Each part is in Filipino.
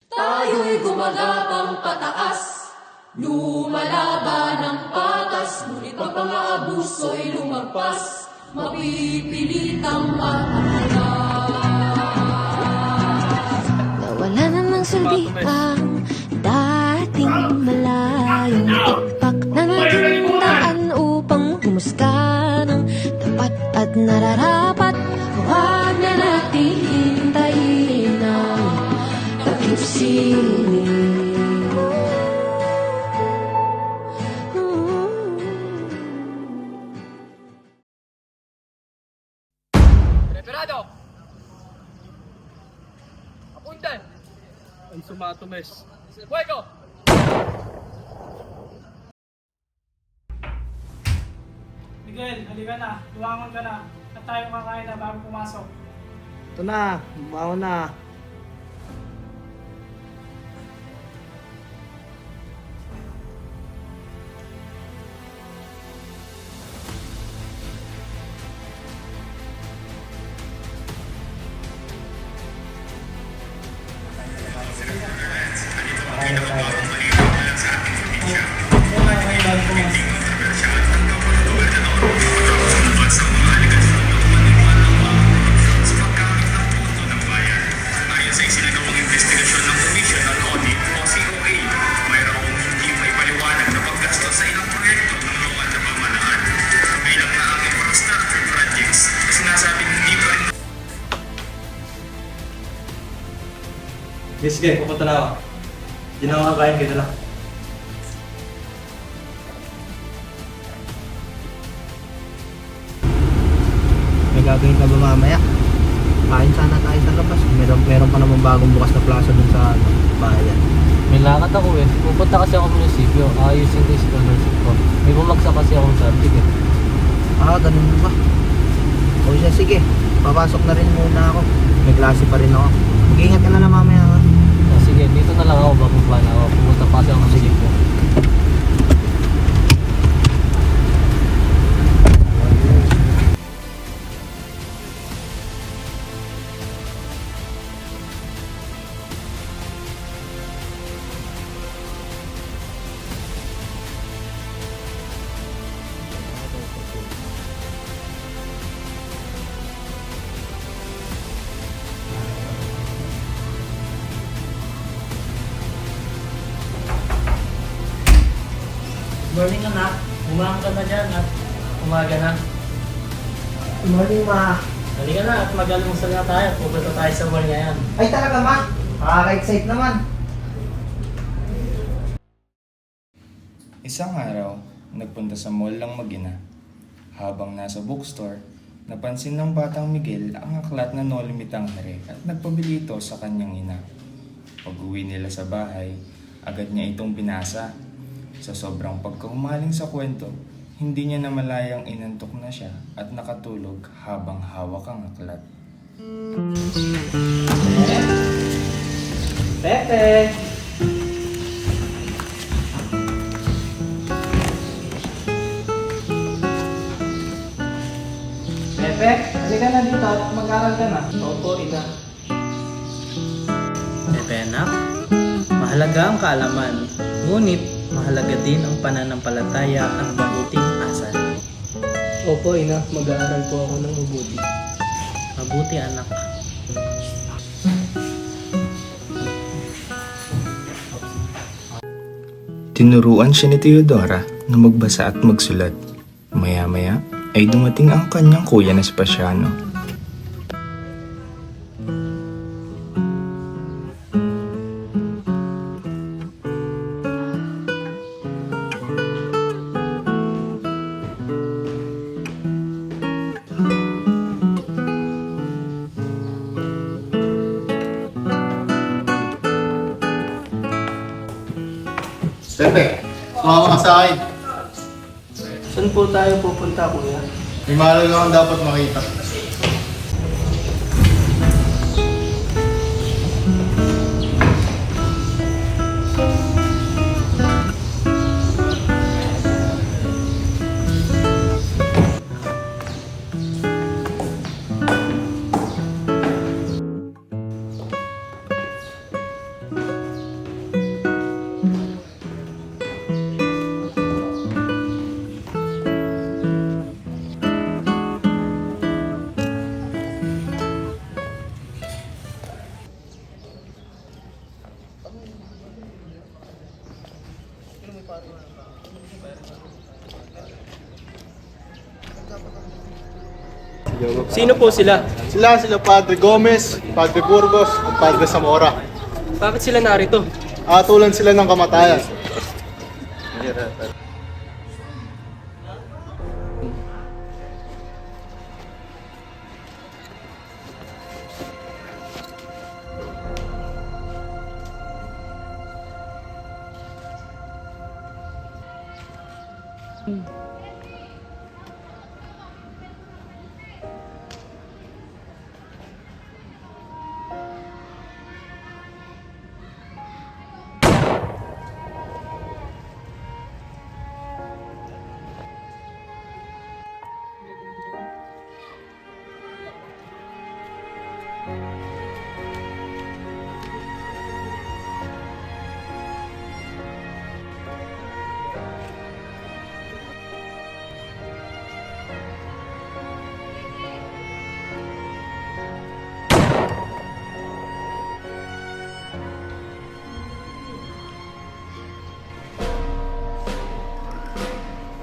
Tayo'y gumagapang pataas, lumalaban ng patas, ngunit pag mga abuso'y lumagpas, mapipilitang matangas. Nawala na ng silbi ang dating malayong tikpak na naging daan upang humusga ng tapat at nararapat. Huwag na natin hintayin ang pag-ibsig. Preparado! Apuntan! Ang sumatumes. Fuego! Miguel, halika na. Luwangon ka na. At tayo kakain na bago pumasok. Ito na, bawa na. Sige, pupunta na ako. Hindi na ako kakain, kayo na lang. May gagawin ka ba mamaya? Kain sana tayo sa labas. Meron pa naman bagong bukas na plaza dun sa bayan. May lakad ako eh. Pupunta kasi ako sa munisipyo. Ayusin ko yung scholarship ko. May bumagsak kasi akong subject eh. Ganun ba? O siya, sige. Papasok na rin muna ako. May klase pa rin ako. Mag-ingat ka na lang mamaya ha. Sige, dito na lang ako. Bababa na ako. Pupunta pa kasi ako sa munisipyo. Morning anak. Umaang ka na dyan at umaga na. Good morning, ma. Halika na at mag-almusal na tayo. Pupunta tayo sa mall ngayon. Ay talaga, ma. Nakaka-excite naman. Isang araw, nagpunta sa mall lang mag-ina. Habang nasa bookstore, napansin ng batang Miguel ang aklat na No Limit ang Hare at nagpabili ito sa kanyang ina. Pag-uwi nila sa bahay, agad niya itong binasa. Sa sobrang pagkahumaling sa kwento, hindi niya namalayang inantok na siya at nakatulog habang hawak ang aklat. Pepe! Pepe, halika na dito at mag-aral ka na. Opo, ina. Pepe anak, mahalaga ang kaalaman, ngunit mahalaga din ang pananampalataya at mabuting asal. Opo, ina. Mag-aaral po ako ng mabuti. Mabuti anak. Tinuruan siya ni Theodora na magbasa at magsulat. Maya-maya ay dumating ang kanyang kuya na si Pasiano. Pepe, sumama ka sa akin. Saan po tayo pupunta, kuya? May mahalaga kang dapat makita. Sino po sila? Sila Padre Gomez, Padre Burgos, at Padre Zamora. Bakit sila narito? Atulan sila ng kamatayan.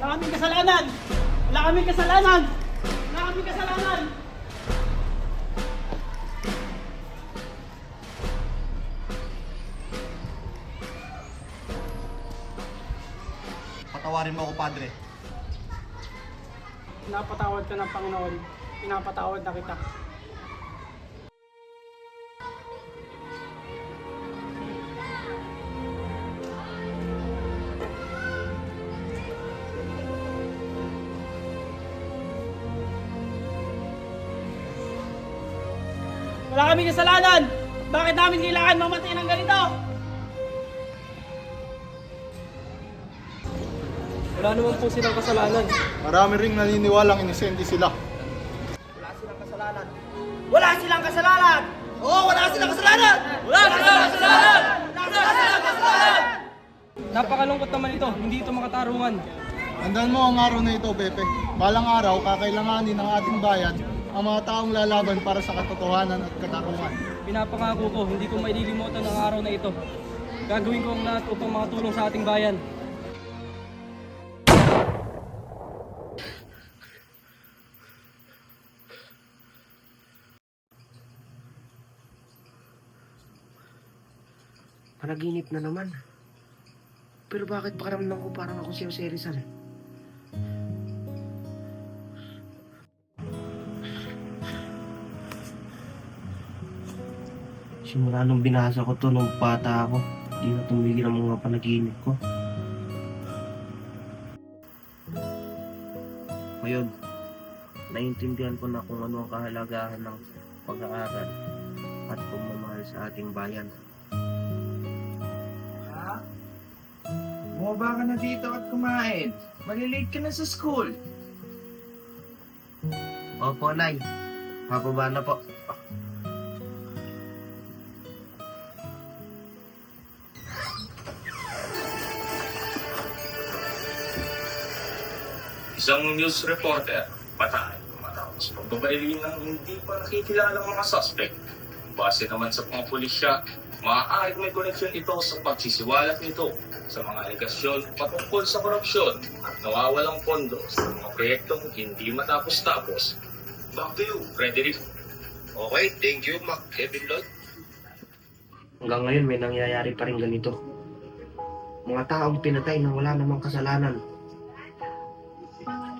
Wala kaming kasalanan! Wala kaming kasalanan! Wala kaming kasalanan! Patawarin mo ako, Padre. Pinapatawad ka ng Panginoon. Pinapatawad na kita. Wala kaming kasalanan! Bakit namin kailangan mamatay ng ganito? Wala naman po silang kasalanan. Marami ring naniniwalang inosente sila. Wala silang kasalanan! Oo, wala silang kasalanan! Wala silang kasalanan! Wala silang kasalanan! Napakalungkot naman ito. Hindi ito makatarungan. Tandaan mo ang araw na ito, Pepe. Balang araw, kakailanganin ng ating bayan ang mga taong lalaban para sa katotohanan at katarungan. Pinapangako ko, hindi ko maililimutan ang araw na ito. Gagawin ko ang lahat upang makatulong sa ating bayan. Panaginip na naman. Pero bakit pakiramdam ko parang ako si Jose Rizal? Simula nung binasa ko to nung bata ako, di na tumigil ang mga panaginip ko. Ngayon, naiintindihan ko na kung ano ang kahalagahan ng pag-aaral at pagmamahal sa ating bayan. Bumaba ka na dito at kumain. Malilate ka na sa school. Opo, Nay. Pababa na po. Isang news reporter, patay matapos pagbabailin ng hindi pa nakikilalang mga suspect. Base naman sa mga pulisya, maaaring may koneksyon ito sa pagsisiwalat nito sa mga aligasyon patungkol sa korupsyon at nawawalang pondo sa mga proyektong hindi matapos-tapos. Back to you, Frederick. Okay, thank you, Mac Kevin Lloyd. Hanggang ngayon may nangyayari pa rin ganito. Mga taong pinatay na wala namang kasalanan.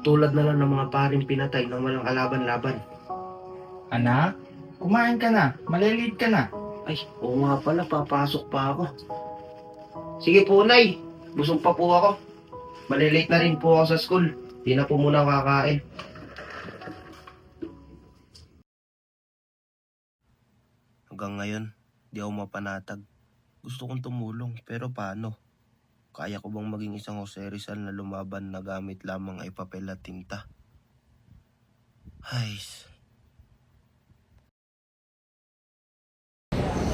Tulad na lang ng mga paring pinatay nang walang kalaban-laban. Anak, kumain ka na. Malilate ka na. Ay, oo nga pala, papasok pa ako. Sige po, Nay. Busog pa po ako. Malilate na rin po ako sa school. Di na po muna kakain. Hanggang ngayon, di ako mapanatag. Gusto kong tumulong, pero paano? Kaya ko bang maging isang Jose Rizal na lumaban na gamit lamang ay papel at tinta? Hays.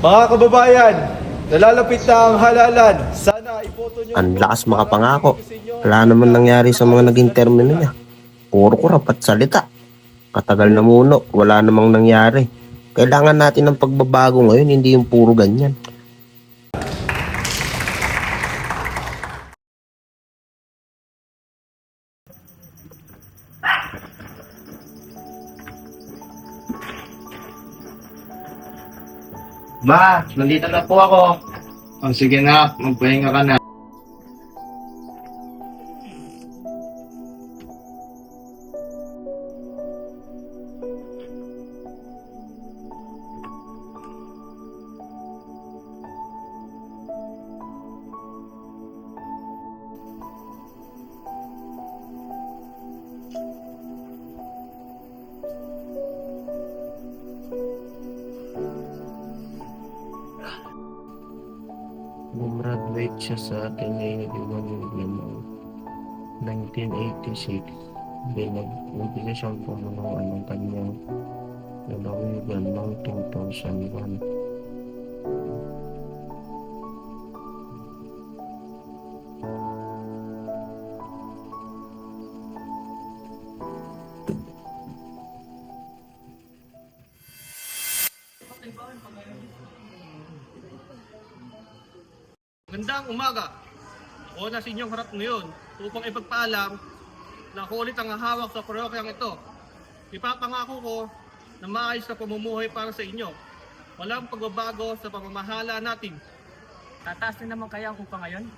Mga kababayan, nalalapit na ang halalan. Sana iboto nyo. Ang lakas makapangako. Wala naman nangyari sa mga naging termino niya. Puro kurap at salita. Katagal na muno, wala namang nangyari. Kailangan natin ng pagbabago ngayon, hindi yung puro ganyan. Ma, nandito na po ako. Oh, sige na, magpahinga ka na. Gumraduate siya sa Ateneo de Manila 1986. Then nag-umpisa siyang pumunuan ng kanyang lalawigan ng 2001. Gandang umaga. Ako na sa inyong harap ngayon upang ipagpaalam na ako ulit ang hahawak sa parokyang ito. Ipapangako ko na maayos na pamumuhay para sa inyo. Walang pagbabago sa pamamahala natin. Tataas din naman kaya ang upa ngayon?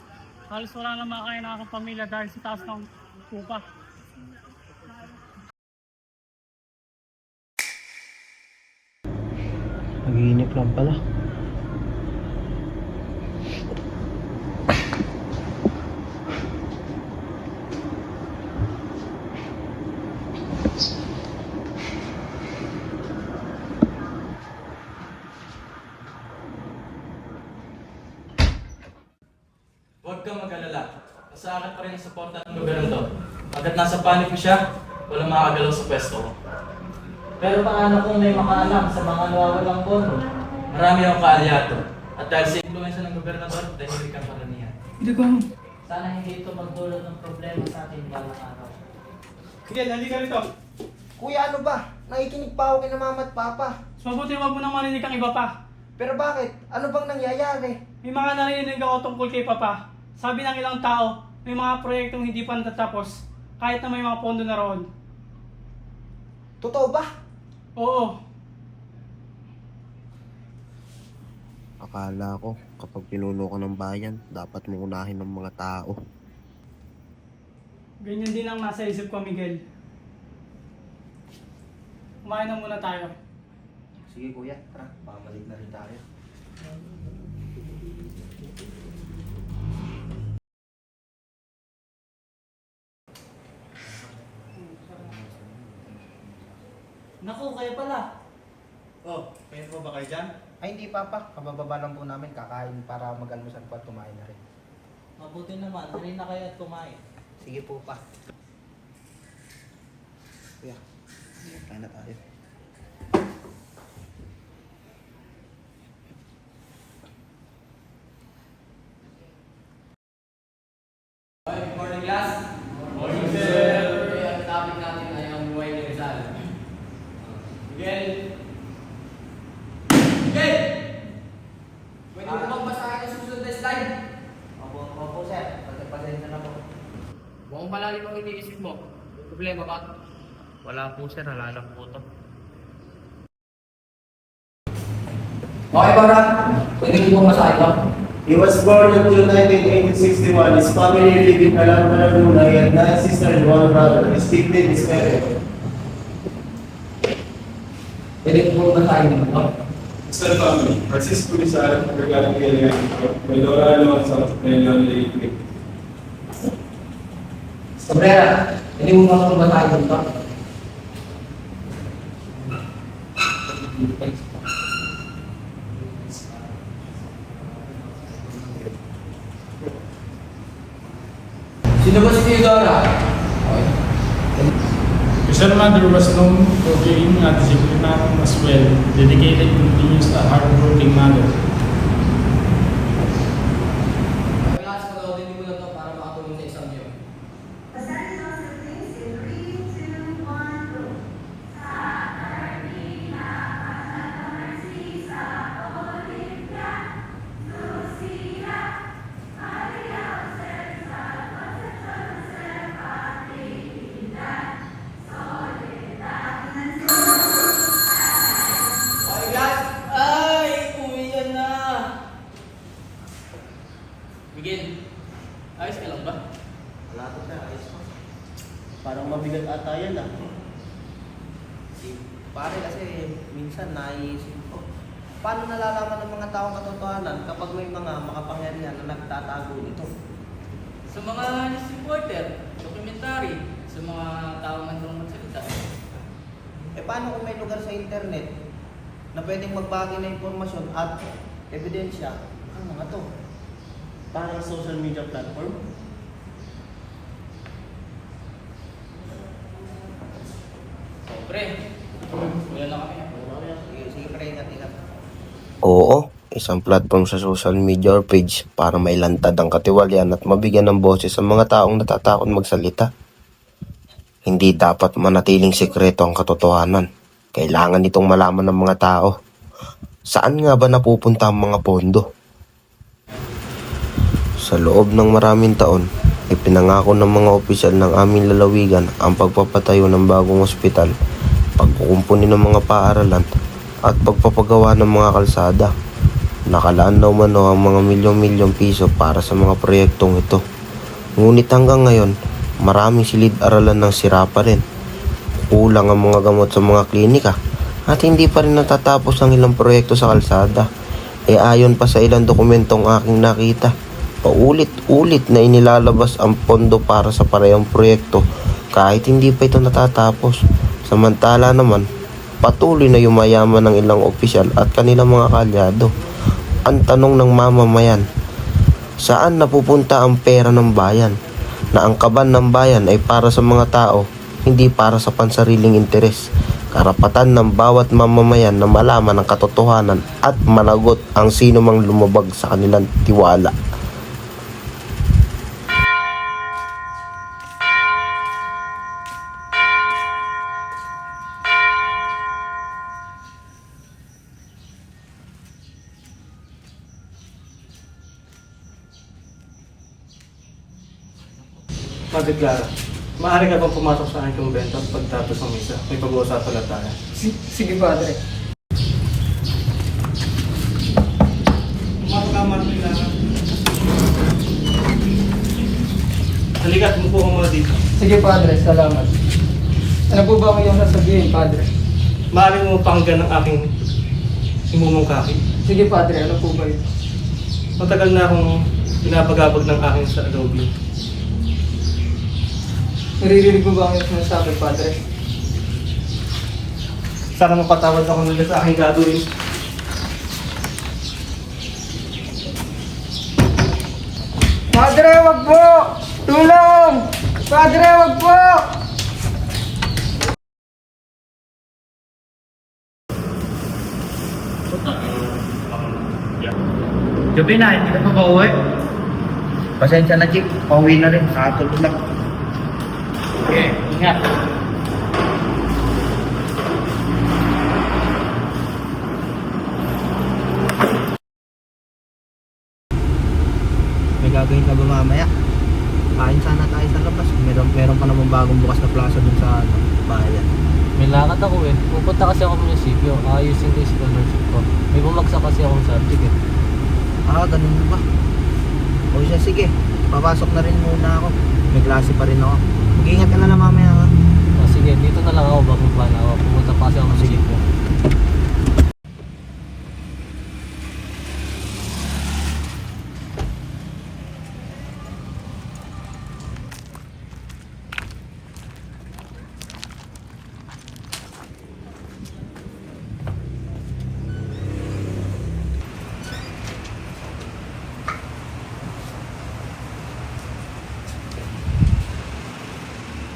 Halos wala naman kaya na akong pamilya dahil sa taas ng upa. Nagiinip lang pala. Huwag kang mag-alala. Sa akin pa rin ang suporta ng gobyerno to. Agad nasa panig ko siya, walang makagalaw sa pwesto ko. Pero paano kung may makaalam sa mga nawawalang bono? Marami akong kaalyado. At dahil sa impluensya ng gobernador, tahimik ang karamihan. Sana hindi ito magdulot ng problema sa atin balang araw. Miguel, halika rito. Kuya, ano ba? Nakikinig pa ako kina mama at papa. Mas mabuti wag mo nang marinig ang iba pa. Pero bakit? Ano bang nangyayari? May mga narinig ako tungkol kay Papa. Sabi ng ilang tao, may mga proyektong hindi pa natatapos, kahit na may mga pondo na roon. Totoo ba? Oo. Akala ko, kapag pinuno ka ng bayan, dapat mo unahin ng mga tao. Ganyan din ang nasa isip ko, Miguel. Kumain na muna tayo. Sige kuya, tara. Pamalik na rin tayo. Naku, kayo pala. Oh, kaya po ba kayo dyan? Ay hindi papa, kabababa lang po namin kakain para mag-almusal po at kumain na rin. Mabuti naman, halina na kayo at kumain. Sige po pa. Kuya, kain na tayo. Good morning, class. Morning, sir. Okay, ang topic natin ay ang buhay ni Rizal. Miguel. Miguel! Pwede mo bang basahin ang susunod na slide? Opo sir, pagpapasensya na po. Buong malalim ang iniisip mo. May problema ba? Wala po sir, halala po ito. Okay, Bara. Pwede mo bang basahin ba? He was born on June 19, 1861. His family lived in Calamba, Laguna. He had 9 sisters and 1 brother. His nickname is Pepe. Pwede mo bang basahin ba? Mr. Family, Francisco Rizal, regarding the may Dora Alonso, may Leon Leigh. Cabrera, pwede mo bang basahin ba? Sino ba si Theodora? His mother was known for being a disciplinarian as well, dedicated continuous a hardworking mother. Class, pag-audit mo na to para makatulong sa exam niyo. Okay, class. Ay, umiyak Miguel, ayos ka lang ba? Wala ko siya, ayos ko. Parang mabigat ata yan ah. Pare kasi minsan naiisip ko, paano nalalaman ng mga taong katotohanan kapag may mga makapangyarihan na nagtatago nito? Sa mga news reporter, documentary, sa mga taong nandang magsalita. Paano kung may lugar sa internet na pwedeng magbagi ng impormasyon at ebidensya ang mga to? Parang social media platform. Pre, wala na kami. Sige pre, ingat-ingat. Oo, isang platform sa social media or page para mailantad ang katiwalian at mabigyan ng boses sa mga taong natatakot magsalita. Hindi dapat manatiling sekreto ang katotohanan. Kailangan itong malaman ng mga tao. Saan nga ba napupunta ang mga pondo? Sa loob ng maraming taon, ipinangako ng mga opisyal ng aming lalawigan ang pagpapatayo ng bagong ospital, pagkukumpuni ng mga paaralan, at pagpapagawa ng mga kalsada. Nakalaan na umano ang mga milyong-milyong piso para sa mga proyektong ito. Ngunit hanggang ngayon, maraming silid-aralan ng sira pa rin. Kulang ang mga gamot sa mga klinika at hindi pa rin natatapos ang ilang proyekto sa kalsada. Ayon pa sa ilang dokumentong aking nakita, paulit-ulit na inilalabas ang pondo para sa parehong proyekto kahit hindi pa ito natatapos. Samantala naman, patuloy na yumayaman ng ilang opisyal at kanilang mga kalyado. Ang tanong ng mamamayan, saan napupunta ang pera ng bayan? Na ang kaban ng bayan ay para sa mga tao, hindi para sa pansariling interes. Karapatan ng bawat mamamayan na malaman ang katotohanan at managot ang sino mang lumabag sa kanilang tiwala. Padre Clara, maaari ka bang pumasok sa aking kumbento at pagtapos ng misa? May pag-uusapan na tayo. Sige, Padre. Pumasok ka, Padre Clara. Halika, umupo ka muna dito. Sige, Padre. Salamat. Ano po ba ang iyong sasabihin, Padre? Maaari mo pakinggan ng aking imumungkahi. Sige, Padre. Ano po ba ito? Matagal na akong pinapagabag ng aking sa adobe. Naririnig mo ba ang iyong sinasabi, Padre? Sana mapatawad ako nila sa aking gagawin. Padre, wag po! Tulong! Padre, wag po! Gabi na, hindi ka pa pauwi? Pasensya na, Chick. Pauwi na rin. Nakatulog lang. Okay, ingat. May gagawin ka ba mamaya? Kain sana tayo sa labas. Meron pa naman bagong bukas na plaza dun sa bayan. May lakad ako eh. Pupunta kasi ako munisipyo. Ayusin ko yung scholarship ko. May bumagsak kasi akong subject eh. Ganun ba? O siya, sige. Papasok na rin muna ako. May klase pa rin ako. Mag-ingat ka na lang mamaya ha. Sige, dito na lang ako bago pa na ako. Pupunta pa kasi ako munisipyo.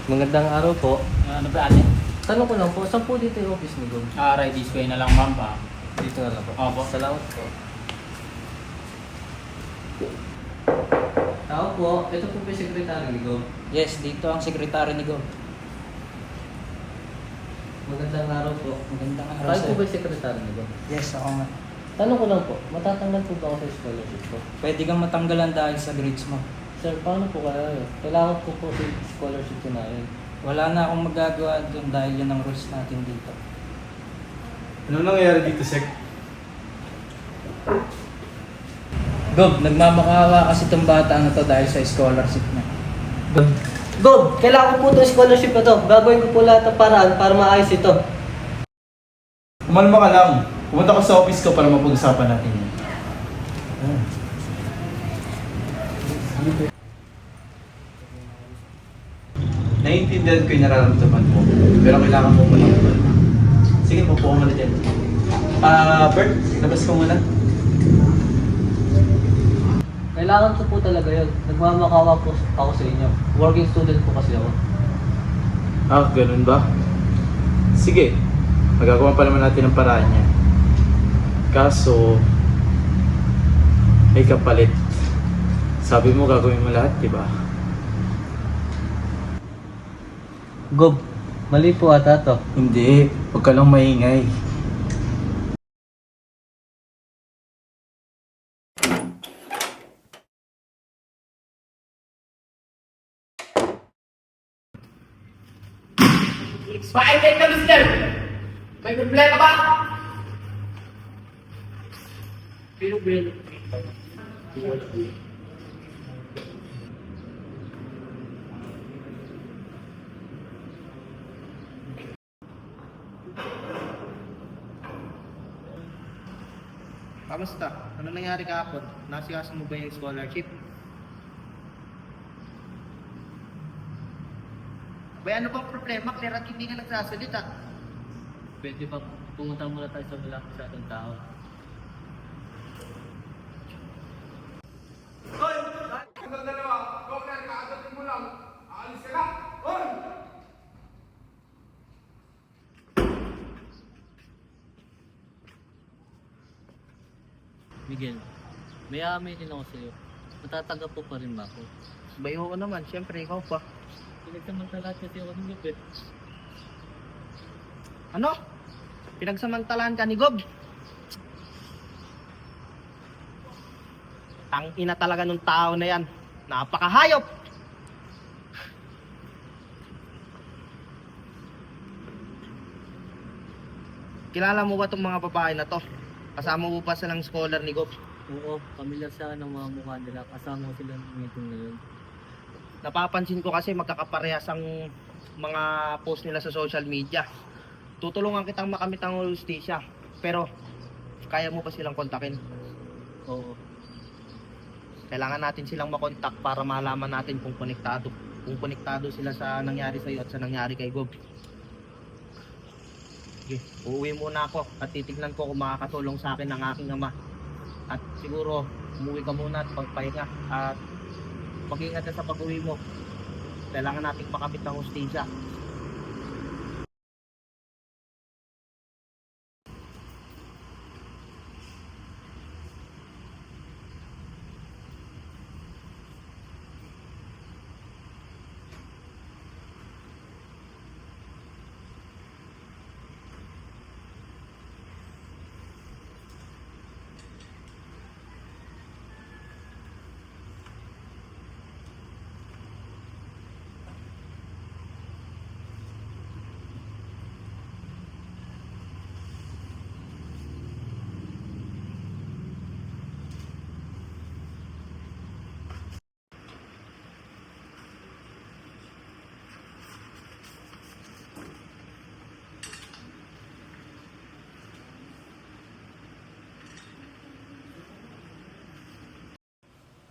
Magandang araw po. Ano ba ate? Tanong ko lang po, saan po dito yung office ni Gov? Right this way na lang, ma'am ba? Dito na lang po. Opo. Salamat po. Tao po, ito po ba yung sekretary ni Gov? Yes, dito ang sekretary ni Gov. Magandang araw po. Magandang araw, Tayo sir. po ba yung sekretary ni Gov? Yes, ako nga. Tanong ko lang po, matatanggal po ba ako sa scholarship ko? Pwede kang matanggalan dahil sa grades mo. Sir, paano po kaya yun? Kailangan ko po si scholarship ko na yun. Wala na akong magagawa doon dahil yun ang rules natin dito. Ano nangyayari dito, Sek? Gob, nagmamakaawa kasi itong bata na to dahil sa scholarship niya. Gob, kailangan ko po itong scholarship na to. Gagawin ko po lahat ng paraan para maayos ito. Kumalma ka lang. Pumunta ka sa office ko para mapag-usapan natin yan. Naiintindihan ko yung nararamdaman mo, pero kailangan mo muna kumalma. Sige, mapuha mo na dyan. Bert, labas ka muna. Kailangan ko po talaga yun. Nagmamakawa po ako sa inyo. Working student po kasi ako. Ganun ba? Sige, magagawa pa naman natin ang paraan niya. Kaso, may kapalit. Sabi mo gagawin mo lahat, di ba? Gob, mali po ata to. Hindi, huwag ka lang maingay. Bakit kayo na, mister? May problema ba? Kamusta? Ano nangyari kahapon? Nasikaso mo ba yung scholarship? Bay, ano bang problema? Clear at hindi ka nagsasalita. Pwede ba pumunta muna tayo sa wala sa ating tao? Miguel, may aaminin ako sa'yo. Matatanggap po pa rin ba ako? Bayo ko naman, syempre ikaw pa. Pinagsamantala kasi ako ng lupit. Ano? Pinagsamantalaan ka ni Gob? Ang ina talaga nung tao na yan. Napakahayop! Kilala mo ba itong mga babae na to? Kasama mo pa silang scholar ni Gob? Oo, pamilyar sa akin ng mga mukha nila. Kasama ko sila ng meeting ngayon. Napapansin ko kasi magkakaparehas ang mga post nila sa social media. Tutulungan kitang makamit ang hustisya. Pero, kaya mo ba silang kontakin? Oo. Kailangan natin silang makontak para malaman natin kung konektado sila sa nangyari sa'yo at sa nangyari kay Gob. Okay, uuwi muna ako at titignan ko kung makakatulong sa akin ang aking ama. At siguro, umuwi ka muna at pagpahinga. At mag-ingat ka sa pag-uwi mo. Kailangan natin makamit ang hustisya.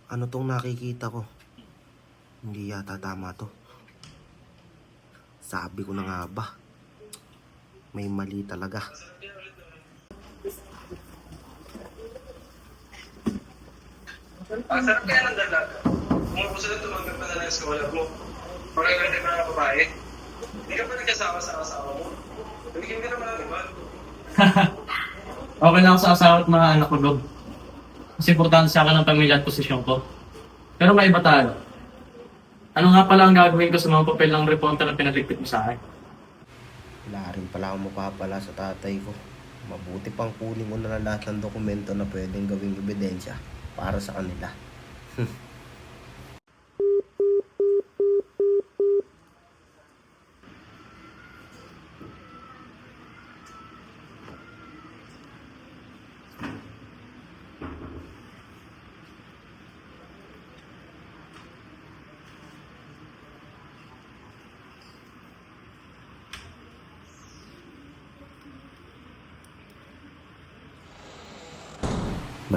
Ano tong nakikita ko? Hindi yata tama to. Sabi ko na nga ba? May mali talaga. Ang sarap kaya ng dalaga. Kung gusto na tumanggap pa na ng scholar mo, magaganda ka ng babae. Hindi ka pa nagkasama sa asawa mo. Tumigil ka naman ng iba. Okay lang ako sa asawa at mga anak ko, Gob. Mas importante sa akin ang pamilya at posisyon ko. Pero may iba tayo. Ano nga pala ang gagawin ko sa mga papel ng reporter na pinaligpit mo sa akin? Wala rin pala akong mapapala sa tatay ko. Mabuti pang kunin ko na lang lahat ng dokumento na pwedeng gawing ebidensya para sa kanila.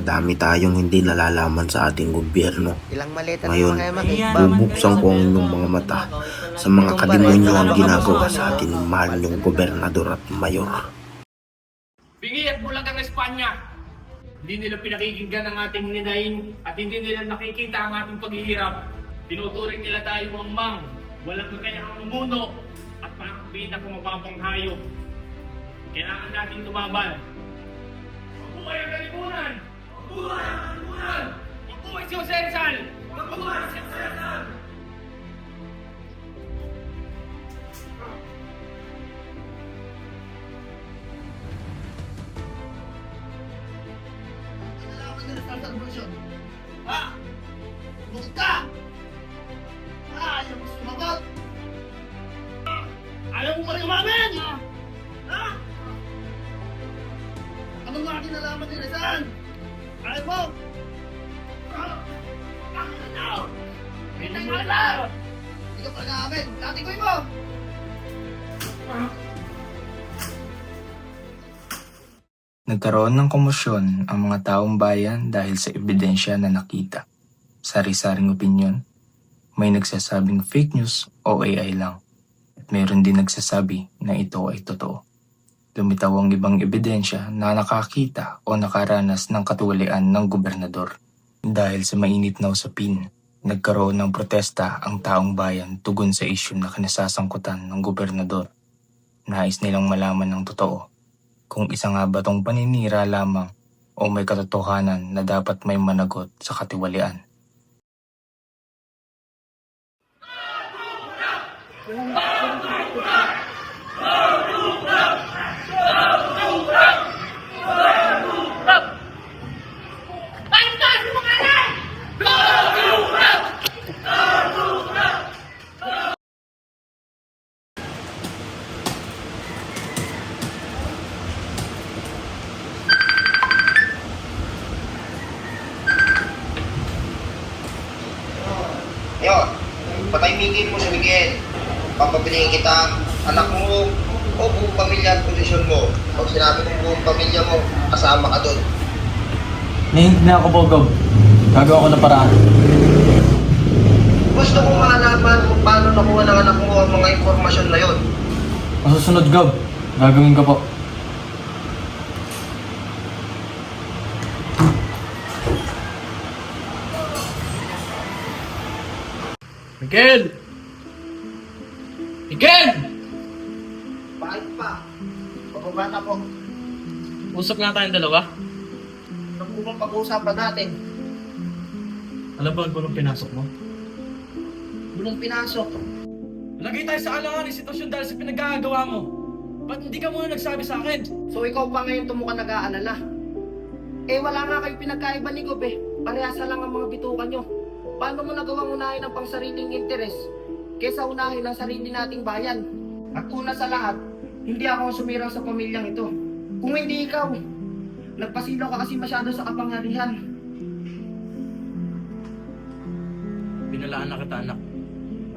Madami tayong hindi nalalaman sa ating gobyerno. Ilang maleta Ngayon, na mga bubuksan ko ang inyong mga mata sa mga kalimonyo ang ginagawa sa ating mahal niyong gobernador at mayor. Bingi at Bulagang Espanya. Hindi nila pinakikinggan ang ating hinahin at hindi nila nakikita ang ating paghihirap. Tinuturing nila tayo mangmang, walang kakayahang umuno at parang pinakamababang hayop. Kailangan natin tumaban. Mabuhay ang kalipunan! Mabuhay ang kalipunan! Mabuhay si Jose Rizal! Mabuhay si Jose Rizal! Ha? Bukod ka! Ayaw mo sumagot! Ayaw mo pa rin umamin! Ha? Anong mga kinalaman ni Rizal? Ayaw mo! Hindi ka pa nag-aamin! Latikoy mo! Nagkaroon ng komosyon ang mga taong bayan dahil sa ebidensya na nakita. Sari-saring opinyon, may nagsasabing fake news o AI lang. At mayroon din nagsasabi na ito ay totoo. Lumitaw ang ibang ebidensya na nakakita o nakaranas ng katuwalian ng gobernador. Dahil sa mainit na usapin, nagkaroon ng protesta ang taong bayan tugon sa isyu na kinasasangkutan ng gobernador. Nais nilang malaman ng totoo kung isa nga ba tong paninira lamang o may katotohanan na dapat may managot sa katiwalian. Yun, patahimikin mo si Miguel. Papapiliin kita, anak mo, o buong pamilya at posisyon mo. Pag sinabi mo buong pamilya mo, kasama ka doon. Nahinti na ako, Bogob. Gagawa ko na paraan. Gusto mo malaman kung paano nakuha ng anak mo ang mga impormasyon na yun. Masusunod, Gob. Gagawin ko po. Miguel! Miguel! Bakit pa? Pababa na po. Usap nga tayong dalawa. Ano po bang pag-uusapan natin? Alam ba kung pinasok mo? Bulong pinasok. Lagay tayo sa alanganin sitwasyon dahil sa pinagkakagawa mo. Ba't hindi ka muna nagsabi sa akin? So ikaw pa ngayon tumukha nag-aalala? Eh wala nga kayo pinagkaiba ni Gob eh. Parehasa lang ang mga bitukan nyo. Paano mo nagawang unahin ang pangsariling interes kesa unahin ang sarili nating bayan? At una sa lahat, hindi ako ang sumirang sa pamilyang ito. Kung hindi ikaw, nagpasilo ka kasi masyado sa kapangyarihan. Binalaan na kita, anak.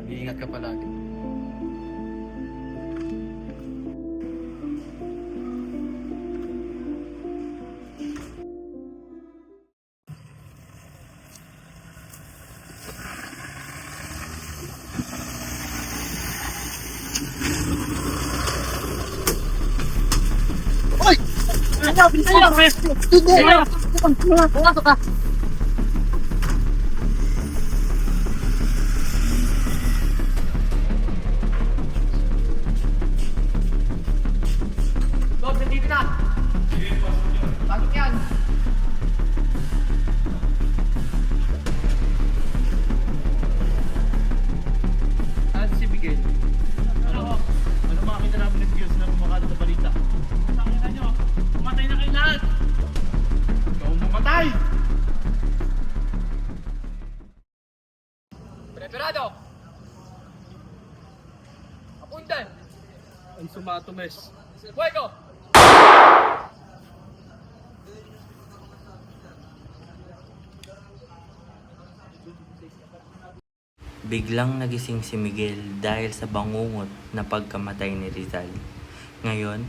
Mag-iingat ka palagi. Gob, nandito na! Pasok yan! Si Miguel. Ano makakita namin ng Miguel na kumakalat sa balita? Pakita nyo, pumatay na kayo lahat! Ikaw mamatay! Preparado! Apuntan! Ang sumatomes. Fuego! Biglang nagising si Miguel dahil sa bangungot na pagkamatay ni Rizal. Ngayon,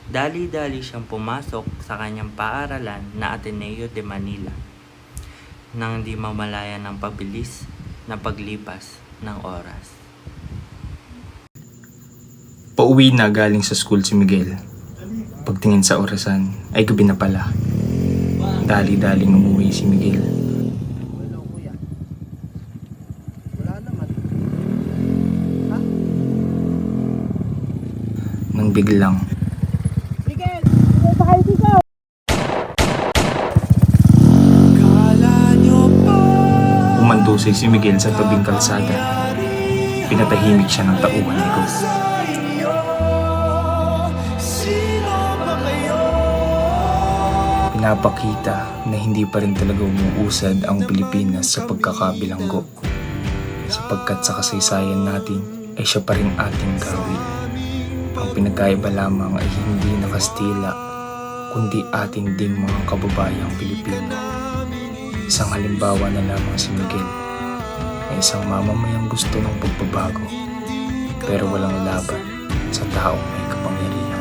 Dali-dali siyang pumasok sa kanyang paaralan na Ateneo de Manila nang di mamalayan ng pabilis na paglipas ng oras. Pauwi na galing sa school si Miguel. Pagtingin sa orasan ay gabi na pala. Dali-daling umuwi si Miguel. Nang biglang umandusay si Miguel sa tabing kalsada. Pinatahimik siya ng tauhan ni Go. Pinapakita na hindi pa rin talaga umuusad ang Pilipinas sa pagkakabilanggo. Sapagkat sa kasaysayan natin ay siya pa rin ating gawin. Ang pinagkaiba lamang ay hindi na Kastila, kundi ating ding mga kababayang Pilipino. Isang halimbawa na lamang si Miguel na isang mamamayang gusto ng pagbabago pero walang laban sa taong may kapangyarihan.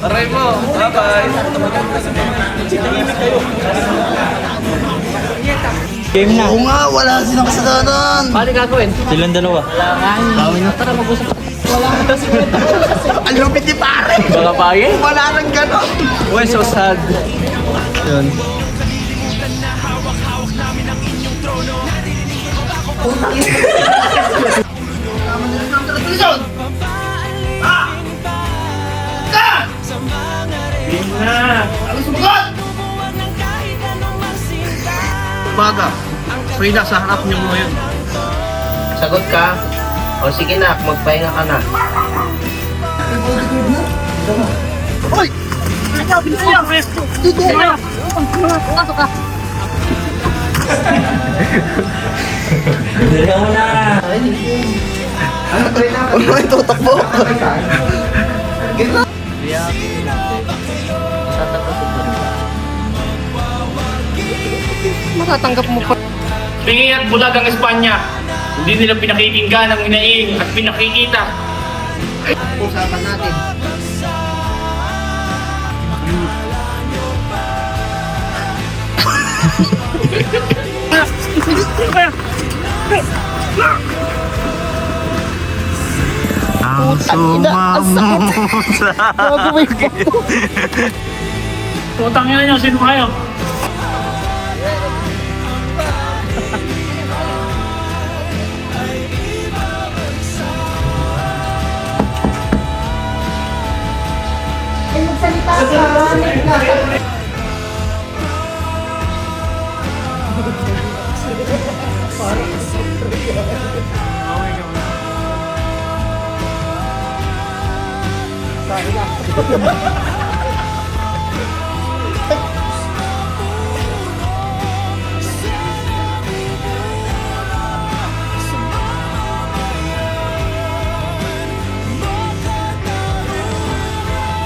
Aray mo! Bye-bye! Game na. Oo nga, wala silang kasalanan. Paano gagawin? Silang dalawa. Gawin na. Tara, mag-usap. Ang lupit ni pare. Mga bagay? Wala nang ganon. We're so sad. Yun. Umaga, may nasa harap niyo ngayon. Sagot ka? O sige na, magpahinga ka na. Hoy! Dali mo na! Ano yung tutakbo? Matatanggap mo pa. Pingi at bulag ang Espanya. Hindi nila pinakikinggan ang hinaing at pinakikita. Usapan natin. Ang sumamusa. Putang ina niyo, sino kayo?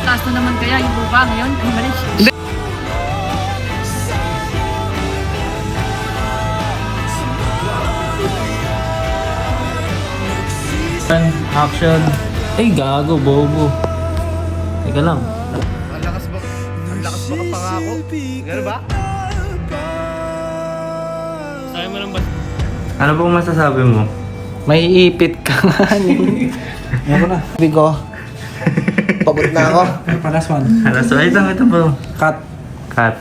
Taas na naman kaya yung lupa ngayon? Ay, malis. Action. Ay, gago, bobo. Teka lang. Ang lakas ba kapangako? Gano'n ba? Sabi mo lang ba? Ano pong masasabi mo? May ipit ka nga ni. Bigo. Pagod na ako. Palas one. Ito bro. Cut. Cut.